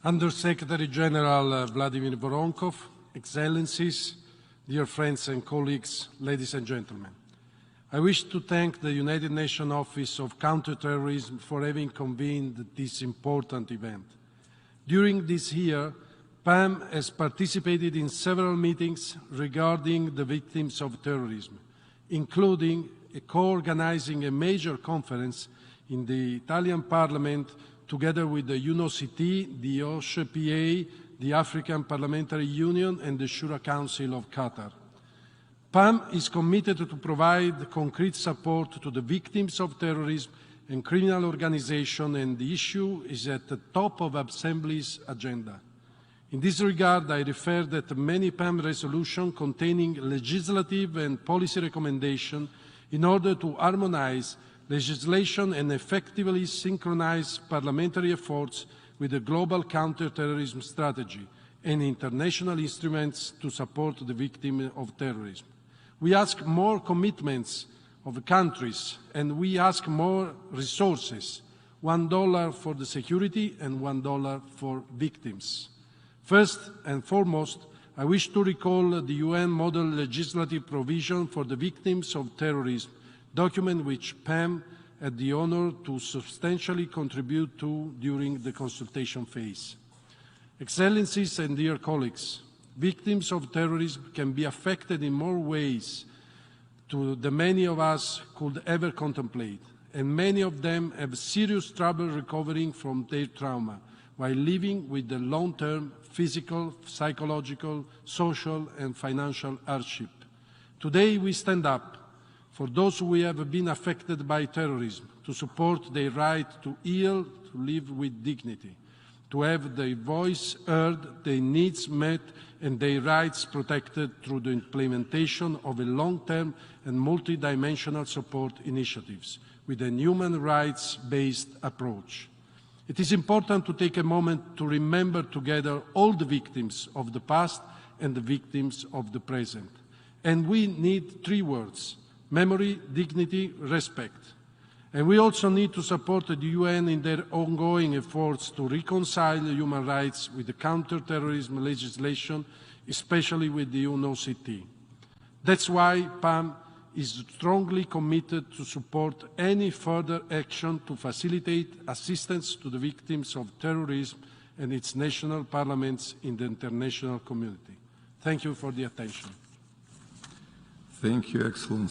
Under-Secretary General Vladimir Voronkov, Excellencies, dear friends and colleagues, ladies and gentlemen. I wish to thank the United Nations Office of Counterterrorism for having convened this important event. During this year, PAM has participated in several meetings regarding the victims of terrorism, including co-organizing a major conference in the Italian Parliament together with the UNOCT, the Osce PA, the African Parliamentary Union and the Shura Council of Qatar. PAM is committed to provide concrete support to the victims of terrorism and criminal organization, and the issue is at the top of the Assembly's agenda. In this regard, I refer that many PAM resolutions containing legislative and policy recommendations in order to harmonize legislation and effectively synchronize parliamentary efforts with the global counter-terrorism strategy and international instruments to support the victims of terrorism. We ask more commitments of the countries, and we ask more resources, $1 for the security and $1 for victims. First and foremost, I wish to recall the UN Model Legislative Provision for the Victims of Terrorism, document which PAM had the honor to substantially contribute to during the consultation phase. Excellencies and dear colleagues, victims of terrorism can be affected in more ways than many of us could ever contemplate, and many of them have serious trouble recovering from their trauma while living with the long-term physical, psychological, social and financial hardship. Today we stand up for those who have been affected by terrorism, to support their right to heal, to live with dignity, to have their voice heard, their needs met, and their rights protected through the implementation of a long-term and multidimensional support initiatives with a human rights-based approach. It is important to take a moment to remember together all the victims of the past and the victims of the present. And we need three words: memory, dignity, respect. And we also need to support the UN in their ongoing efforts to reconcile human rights with the counter-terrorism legislation, especially with the UNOCT. That's why PAM is strongly committed to support any further action to facilitate assistance to the victims of terrorism and its national parliaments in the international community. Thank you for the attention. Thank you, Excellency.